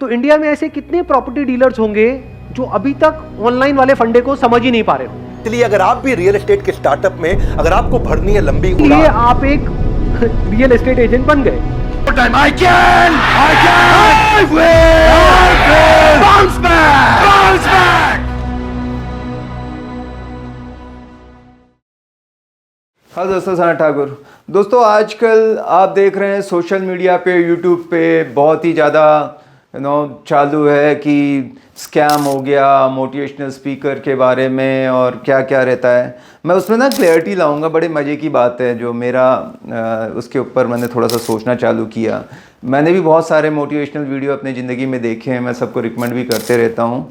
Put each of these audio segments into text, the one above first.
तो इंडिया में ऐसे कितने प्रॉपर्टी डीलर्स होंगे जो अभी तक ऑनलाइन वाले फंडे को समझ ही नहीं पा रहे हो। इसलिए अगर आप भी रियल एस्टेट के स्टार्टअप में अगर आपको भरनी है लंबी उड़ान, इसलिए आप एक रियल एस्टेट एजेंट बन गए। I can bounce back. हाँ दोस्तों, सना ठाकुर। दोस्तों आजकल आप देख रहे हैं सोशल मीडिया पे, यूट्यूब पे बहुत ही ज़्यादा चालू है कि स्कैम हो गया मोटिवेशनल स्पीकर के बारे में और क्या क्या रहता है। मैं उसमें ना क्लैरिटी लाऊंगा। बड़े मज़े की बात है जो मेरा उसके ऊपर मैंने थोड़ा सा सोचना चालू किया। मैंने भी बहुत सारे मोटिवेशनल वीडियो अपनी ज़िंदगी में देखे हैं, मैं सबको रिकमेंड भी करते रहता हूँ।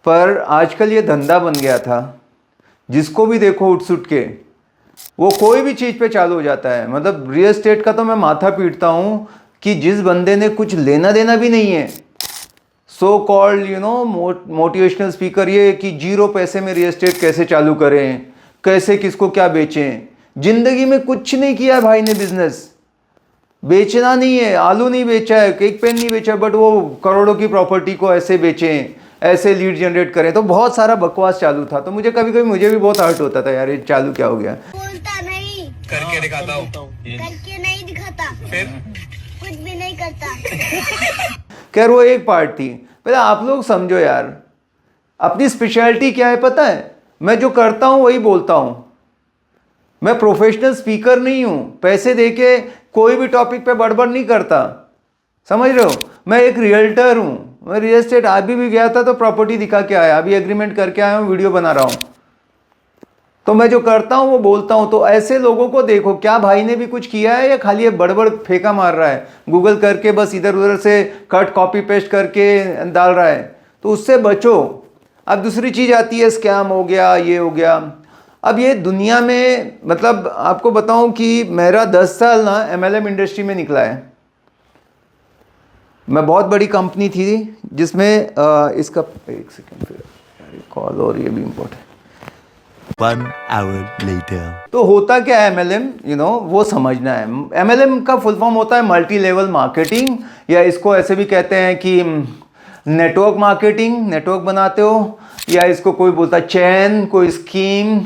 पर आजकल ये धंधा बन गया था, जिसको भी देखो उठ सुट के वो कोई भी चीज़ पे चालू हो जाता है। मतलब रियल एस्टेट का तो मैं माथा पीटता हूँ कि जिस बंदे ने कुछ लेना देना भी नहीं है, सो कॉल्ड मोटिवेशनल स्पीकर, ये कि 0 पैसे में रियल एस्टेट कैसे चालू करें, कैसे किसको क्या बेचें। ज़िंदगी में कुछ नहीं किया है भाई ने, बिजनेस बेचना नहीं है, आलू नहीं बेचा है, केक पेन नहीं बेचा, बट वो करोड़ों की प्रॉपर्टी को ऐसे बेचें, ऐसे लीड जनरेट करें। तो बहुत सारा बकवास चालू था। तो मुझे कभी कभी मुझे भी बहुत हर्ट होता था, यार ये चालू क्या हो गया। बोलता नहीं, करके दिखाता हूँ। करके नहीं दिखाता, फिर कुछ भी नहीं करता। खैर वो एक पार्ट थी। पहले आप लोग समझो यार, अपनी स्पेशलिटी क्या है पता है? मैं जो करता हूँ वही बोलता हूँ। मैं प्रोफेशनल स्पीकर नहीं हूँ, पैसे देके कोई भी टॉपिक पे बड़बड़ नहीं करता, समझ रहे हो। मैं एक रियल्टर हूँ। मैं रियल एस्टेट अभी भी गया था तो प्रॉपर्टी दिखा के आया, अभी एग्रीमेंट करके आया हूँ, वीडियो बना रहा हूँ। तो मैं जो करता हूँ वो बोलता हूँ। तो ऐसे लोगों को देखो, क्या भाई ने भी कुछ किया है या खाली ये बड़बड़ फेंका मार रहा है, गूगल करके बस इधर उधर से कट कॉपी पेस्ट करके डाल रहा है। तो उससे बचो। अब दूसरी चीज़ आती है, स्कैम हो गया, ये हो गया। अब ये दुनिया में, मतलब आपको बताऊं कि मेरा 10 साल ना MLM इंडस्ट्री में निकला है। मैं बहुत बड़ी कंपनी थी जिसमें इसका एक सेकेंड, फिर कॉल और ये भी इम्पोर्टेंट। 1 hour later. तो होता क्या है MLM, वो समझना है। MLM का फुल फॉर्म होता है मल्टी लेवल मार्केटिंग, या इसको ऐसे भी कहते हैं कि नेटवर्क मार्केटिंग। नेटवर्क बनाते हो, या इसको कोई बोलता है चैन, कोई स्कीम,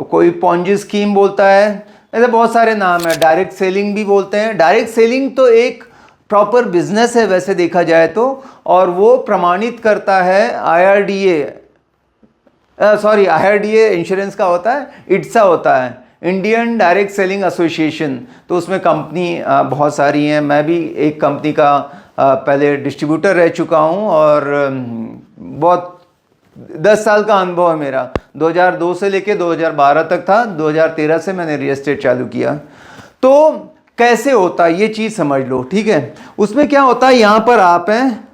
कोई पॉन्जी स्कीम बोलता है। ऐसे बहुत सारे नाम है। डायरेक्ट सेलिंग भी बोलते हैं। डायरेक्ट सेलिंग तो एक प्रॉपर बिजनेस है वैसे देखा जाए तो, और वो प्रमाणित करता है IRDA इंश्योरेंस का होता है, ITSA होता है, इंडियन डायरेक्ट सेलिंग एसोसिएशन। तो उसमें कंपनी बहुत सारी हैं। मैं भी एक कंपनी का पहले डिस्ट्रीब्यूटर रह चुका हूँ, और बहुत 10 साल का अनुभव है मेरा। 2002 से लेके 2012 तक था। 2013 से मैंने रियल एस्टेट चालू किया। तो कैसे होता है ये चीज़ समझ लो, ठीक है। उसमें क्या होता है, यहाँ पर आप हैं,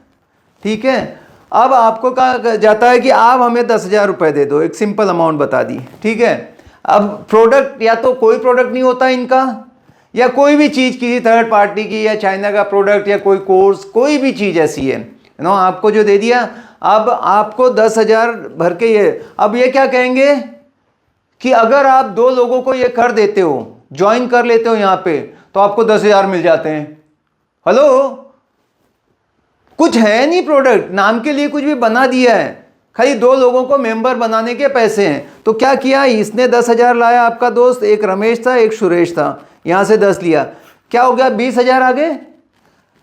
ठीक है। अब आपको कहा जाता है कि आप हमें 10,000 रुपये दे दो, एक सिंपल अमाउंट बता दी, ठीक है। अब प्रोडक्ट या तो कोई प्रोडक्ट नहीं होता इनका, या कोई भी चीज़ किसी थर्ड पार्टी की, या चाइना का प्रोडक्ट, या कोई कोर्स, कोई भी चीज़ ऐसी है आपको जो दे दिया। अब आपको 10,000 भर के अब ये क्या कहेंगे कि अगर आप 2 लोगों को ये कर देते हो, ज्वाइन कर लेते हो यहाँ पे, तो आपको 10,000 मिल जाते हैं। हेलो, कुछ है नहीं प्रोडक्ट, नाम के लिए कुछ भी बना दिया है, खाली 2 लोगों को मेंबर बनाने के पैसे हैं। तो क्या किया, इसने 10,000 लाया, आपका दोस्त, एक रमेश था एक सुरेश था, यहाँ से 10 लिया, क्या हो गया, 20,000 आ गए।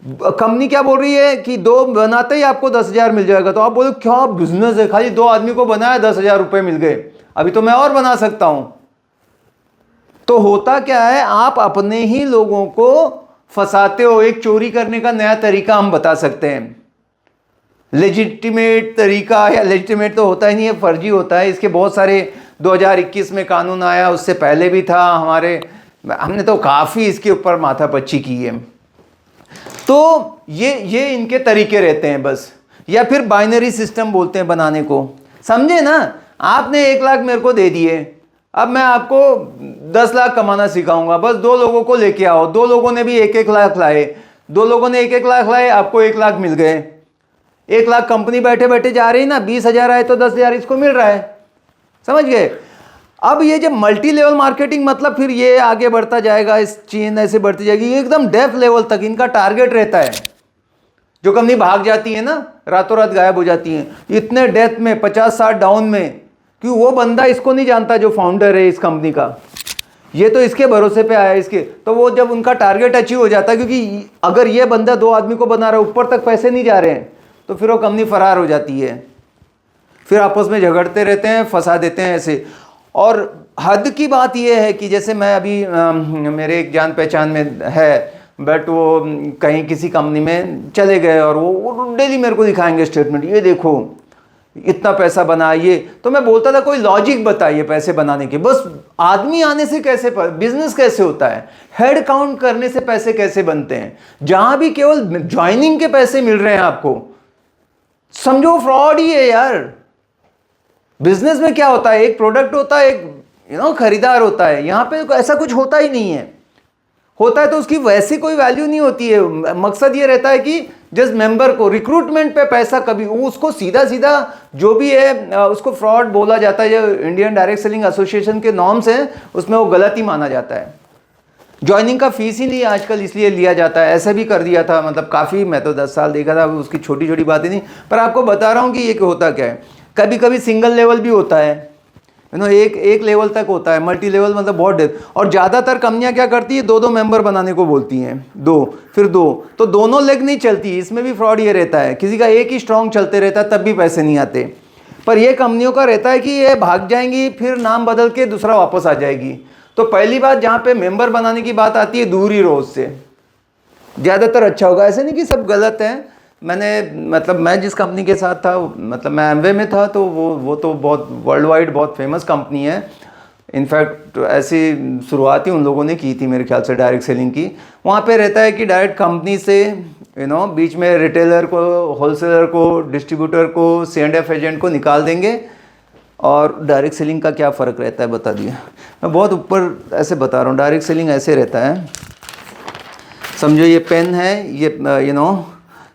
कंपनी क्या बोल रही है कि 2 बनाते ही आपको 10,000 मिल जाएगा। तो आप बोलो क्या बिजनेस है, खाली 2 आदमी को बनाया, 10,000 रुपये मिल गए, अभी तो मैं और बना सकता हूं। तो होता क्या है, आप अपने ही लोगों को फंसाते हो। एक चोरी करने का नया तरीका हम बता सकते हैं, लेजिटिमेट तरीका, या लेजिटिमेट तो होता ही नहीं है, फर्जी होता है। इसके बहुत सारे 2021 में कानून आया, उससे पहले भी था। हमने तो काफ़ी इसके ऊपर माथापच्ची की है। तो ये इनके तरीके रहते हैं बस। या फिर बाइनरी सिस्टम बोलते हैं बनाने को, समझे ना। आपने 1 लाख मेरे को दे दिए, अब मैं आपको 10 लाख कमाना सिखाऊंगा। बस 2 लोगों को लेके आओ, 2 लोगों ने भी 1-1 लाख लाए, 2 लोगों ने 1-1 लाख लाए, आपको 1 लाख मिल गए। 1 लाख कंपनी बैठे बैठे जा रही ना, 20,000 आए तो 10,000 इसको मिल रहा है, समझ गए। अब ये जब मल्टी लेवल मार्केटिंग, मतलब फिर ये आगे बढ़ता जाएगा, इस चेन ऐसे बढ़ती जाएगी एकदम डेप्थ लेवल तक। इनका टारगेट रहता है जो कंपनी भाग जाती है ना, रातों रात गायब हो जाती है, इतने डेथ में 50-60 डाउन में, क्यों? वो बंदा इसको नहीं जानता जो फाउंडर है इस कंपनी का, ये तो इसके भरोसे पे आया इसके। तो वो जब उनका टारगेट अचीव हो जाता है, क्योंकि अगर ये बंदा 2 आदमी को बना रहा है, ऊपर तक पैसे नहीं जा रहे हैं, तो फिर वो कंपनी फरार हो जाती है, फिर आपस में झगड़ते रहते हैं, फंसा देते हैं ऐसे। और हद की बात ये है कि जैसे मैं अभी मेरे एक जान पहचान में है, बट वो कहीं किसी कंपनी में चले गए और वो डेली मेरे को दिखाएंगे स्टेटमेंट, ये देखो इतना पैसा बना ये। तो मैं बोलता था कोई लॉजिक बताइए पैसे बनाने के, बस आदमी आने से कैसे बिजनेस कैसे होता है, हेड काउंट करने से पैसे कैसे बनते हैं, जहां भी केवल ज्वाइनिंग के पैसे मिल रहे हैं आपको, समझो फ्रॉड ही है यार। बिजनेस में क्या होता है, एक प्रोडक्ट होता है, एक खरीदार होता है, यहां पे ऐसा कुछ होता ही नहीं है। होता है तो उसकी वैसी कोई वैल्यू नहीं होती है। मकसद ये रहता है कि जस्ट मेंबर को रिक्रूटमेंट पे पैसा, कभी उसको सीधा सीधा जो भी है उसको फ्रॉड बोला जाता है। जो इंडियन डायरेक्ट सेलिंग एसोसिएशन के नॉर्म्स हैं उसमें वो गलत ही माना जाता है। ज्वाइनिंग का फीस ही नहीं आजकल इसलिए लिया जाता है, ऐसा भी कर दिया था, मतलब काफ़ी, मैं तो 10 साल देखा था, उसकी छोटी छोटी बातें नहीं, पर आपको बता रहा हूँ कि ये होता क्या है। कभी कभी सिंगल लेवल भी होता है, एक लेवल तक होता है, मल्टी लेवल मतलब बहुत डेप्थ। और ज़्यादातर कंपनियां क्या करती है, 2-2 मेंबर बनाने को बोलती हैं, 2 फिर 2, तो दोनों लेग नहीं चलती। इसमें भी फ्रॉड ये रहता है, किसी का एक ही स्ट्रॉन्ग चलते रहता है, तब भी पैसे नहीं आते। पर ये कंपनियों का रहता है कि ये भाग जाएंगी, फिर नाम बदल के दूसरा वापस आ जाएगी। तो पहली बात जहाँ पे मेंबर बनाने की बात आती है, दूर ही रहो उससे, ज़्यादातर अच्छा होगा। ऐसे नहीं कि सब गलत है। मैं जिस कंपनी के साथ था, मतलब मैं एमवे में था, तो वो तो बहुत वर्ल्ड वाइड बहुत फेमस कंपनी है। इनफैक्ट ऐसी शुरुआत ही उन लोगों ने की थी मेरे ख्याल से डायरेक्ट सेलिंग की। वहाँ पे रहता है कि डायरेक्ट कंपनी से बीच में रिटेलर को, होलसेलर को, डिस्ट्रीब्यूटर को, C&F एजेंट को निकाल देंगे। और डायरेक्ट सेलिंग का क्या फ़र्क रहता है बता दिया। मैं बहुत ऊपर ऐसे बता रहा हूँ। डायरेक्ट सेलिंग ऐसे रहता है, समझो ये पेन है, ये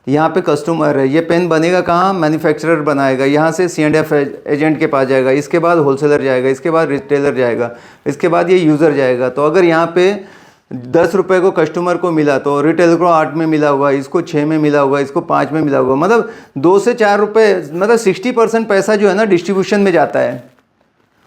यहाँ पे कस्टमर है, ये पेन बनेगा कहाँ, मैन्युफैक्चरर बनाएगा, यहाँ से C&F एजेंट के पास जाएगा, इसके बाद होलसेलर जाएगा, इसके बाद रिटेलर जाएगा, इसके बाद ये यूज़र जाएगा। तो अगर यहाँ पे 10 रुपये को कस्टमर को मिला तो रिटेलर को 8 में मिला होगा, इसको 6 में मिला होगा, इसको 5 में मिला होगा, मतलब 2 से 4 रुपये, मतलब 60% पैसा जो है ना डिस्ट्रीब्यूशन में जाता है।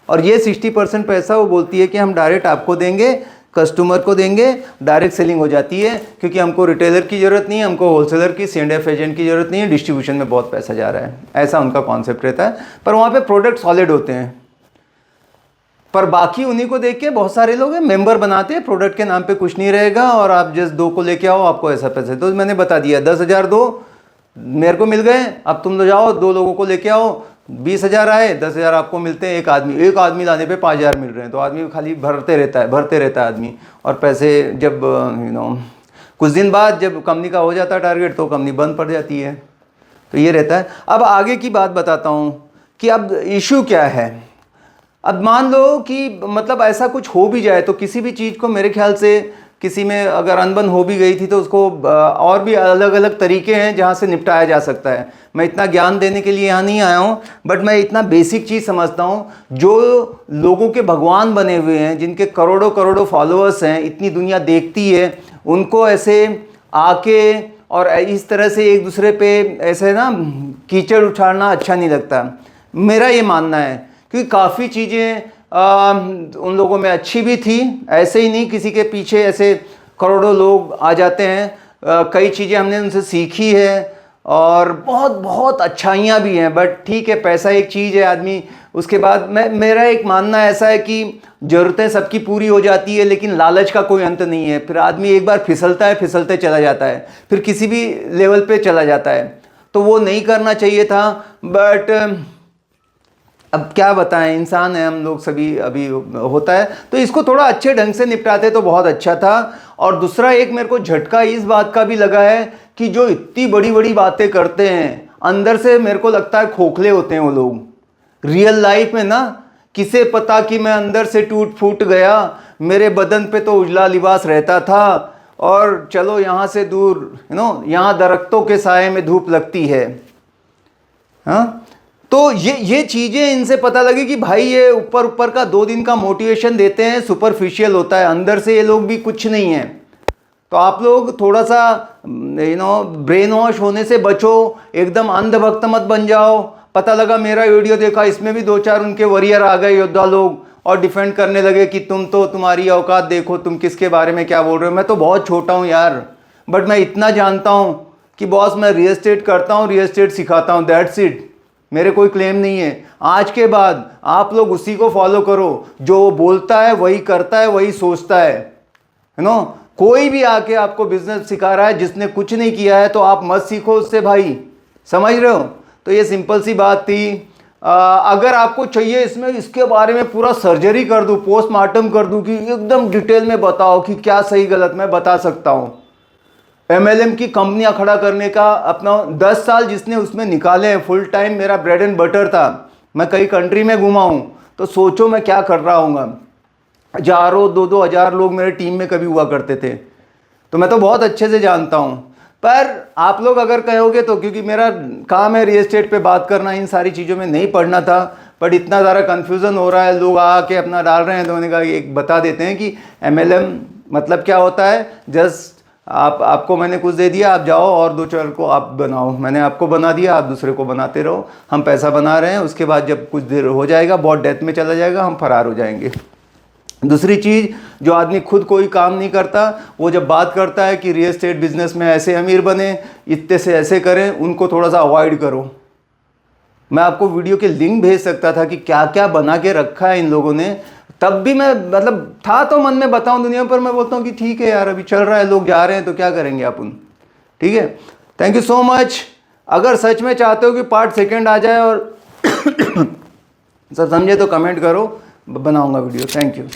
और ये 60% पैसा वो बोलती है कि हम डायरेक्ट आपको देंगे, कस्टमर को देंगे, डायरेक्ट सेलिंग हो जाती है, क्योंकि हमको रिटेलर की ज़रूरत नहीं है, हमको होलसेलर की, C&F एजेंट की ज़रूरत नहीं है, डिस्ट्रीब्यूशन में बहुत पैसा जा रहा है, ऐसा उनका कॉन्सेप्ट रहता है। पर वहाँ पे प्रोडक्ट सॉलिड होते हैं। पर बाकी उन्हीं को देख के बहुत सारे लोग मेंबर बनाते हैं, प्रोडक्ट के नाम पे कुछ नहीं रहेगा और आप जस्ट 2 को लेके आओ, आपको ऐसा पैसे। तो मैंने बता दिया 10,000 दो मेरे को मिल गए, अब तुम लोग जाओ 2 लोगों को लेके आओ, 20,000 आए, 10,000 आपको मिलते हैं। एक आदमी लाने पे 5,000 मिल रहे हैं। तो आदमी खाली भरते रहता है आदमी। और पैसे जब कुछ दिन बाद जब कंपनी का हो जाता है टारगेट, तो कंपनी बंद पड़ जाती है। तो ये रहता है। अब आगे की बात बताता हूँ कि अब इशू क्या है। अब मान लो कि मतलब ऐसा कुछ हो भी जाए, तो किसी भी चीज़ को मेरे ख्याल से किसी में अगर अनबन हो भी गई थी तो उसको और भी अलग अलग तरीके हैं जहाँ से निपटाया जा सकता है। मैं इतना ज्ञान देने के लिए यहाँ नहीं आया हूँ, बट मैं इतना बेसिक चीज़ समझता हूँ। जो लोगों के भगवान बने हुए हैं, जिनके करोड़ों करोड़ों फॉलोअर्स हैं, इतनी दुनिया देखती है, उनको ऐसे आके और इस तरह से एक दूसरे पे ऐसे ना कीचड़ उछालना अच्छा नहीं लगता, मेरा ये मानना है। क्योंकि काफ़ी चीज़ें उन लोगों में अच्छी भी थी, ऐसे ही नहीं किसी के पीछे ऐसे करोड़ों लोग आ जाते हैं। कई चीज़ें हमने उनसे सीखी है और बहुत बहुत अच्छाइयाँ भी हैं। बट ठीक है, पैसा एक चीज़ है, आदमी उसके बाद मेरा एक मानना ऐसा है कि ज़रूरतें सबकी पूरी हो जाती है, लेकिन लालच का कोई अंत नहीं है। फिर आदमी एक बार फिसलते चला जाता है, फिर किसी भी लेवल पे चला जाता है। तो वो नहीं करना चाहिए था। बट अब क्या बताएं, इंसान है हम लोग सभी, अभी होता है। तो इसको थोड़ा अच्छे ढंग से निपटाते तो बहुत अच्छा था। और दूसरा एक मेरे को झटका इस बात का भी लगा है कि जो इतनी बड़ी बड़ी बातें करते हैं, अंदर से मेरे को लगता है खोखले होते हैं वो लोग। रियल लाइफ में ना, किसे पता कि मैं अंदर से टूट फूट गया, मेरे बदन पे तो उजला लिबास रहता था, और चलो यहाँ से दूर, यहाँ दरख्तों के साए में धूप लगती है। हाँ, तो ये चीज़ें इनसे पता लगे कि भाई ये ऊपर का 2 दिन का मोटिवेशन देते हैं, सुपरफिशियल होता है, अंदर से ये लोग भी कुछ नहीं है। तो आप लोग थोड़ा सा ब्रेन वॉश होने से बचो, एकदम अंधभक्त मत बन जाओ। पता लगा मेरा वीडियो देखा, इसमें भी 2-4 उनके वॉरियर आ गए, योद्धा लोग, और डिफेंड करने लगे कि तुम तो, तुम्हारी औकात देखो, तुम किसके बारे में क्या बोल रहे हो। मैं तो बहुत छोटा हूँ यार, बट मैं इतना जानता हूँ कि बॉस मैं रियल एस्टेट करता हूँ, रियल एस्टेट सिखाता हूँ, दैट्स इट। मेरे कोई क्लेम नहीं है। आज के बाद आप लोग उसी को फॉलो करो, जो वो बोलता है वही करता है, वही सोचता है, कोई भी आके आपको बिजनेस सिखा रहा है जिसने कुछ नहीं किया है, तो आप मत सीखो उससे भाई, समझ रहे हो। तो ये सिंपल सी बात थी। अगर आपको चाहिए इसमें, इसके बारे में पूरा सर्जरी कर दूं, पोस्टमार्टम कर दूं, कि एकदम डिटेल में बताओ कि क्या सही गलत, मैं बता सकता हूं। MLM की कंपनियां खड़ा करने का अपना 10 साल जिसने उसमें निकाले हैं, फुल टाइम मेरा ब्रेड एंड बटर था। मैं कई कंट्री में घुमा हूं, तो सोचो मैं क्या कर रहा हूँगा। हजारों 2-2 हज़ार लोग मेरे टीम में कभी हुआ करते थे, तो मैं तो बहुत अच्छे से जानता हूँ। पर आप लोग अगर कहोगे तो, क्योंकि मेरा काम है रियल एस्टेट पे बात करना, इन सारी चीज़ों में नहीं पढ़ना था, बट इतना ज़्यादा कन्फ्यूज़न हो रहा है, लोग आके अपना डाल रहे हैं, तो मैंने कहा एक बता देते हैं कि MLM मतलब क्या होता है। जस्ट आपको मैंने कुछ दे दिया, आप जाओ और 2-4 को आप बनाओ। मैंने आपको बना दिया, आप दूसरे को बनाते रहो, हम पैसा बना रहे हैं। उसके बाद जब कुछ देर हो जाएगा, बहुत डेथ में चला जाएगा, हम फरार हो जाएंगे। दूसरी चीज़, जो आदमी खुद कोई काम नहीं करता, वो जब बात करता है कि रियल एस्टेट बिजनेस में ऐसे अमीर बने, इतने से ऐसे करें, उनको थोड़ा सा अवॉइड करो। मैं आपको वीडियो के लिंक भेज सकता था कि क्या क्या बना के रखा है इन लोगों ने, तब भी मैं मतलब था तो मन में बताऊं दुनिया पर, मैं बोलता हूं कि ठीक है यार, अभी चल रहा है, लोग जा रहे हैं, तो क्या करेंगे अपन, ठीक है। Thank you so much. अगर सच में चाहते हो कि पार्ट 2 आ जाए और सब समझे तो कमेंट करो, बनाऊंगा वीडियो। Thank you.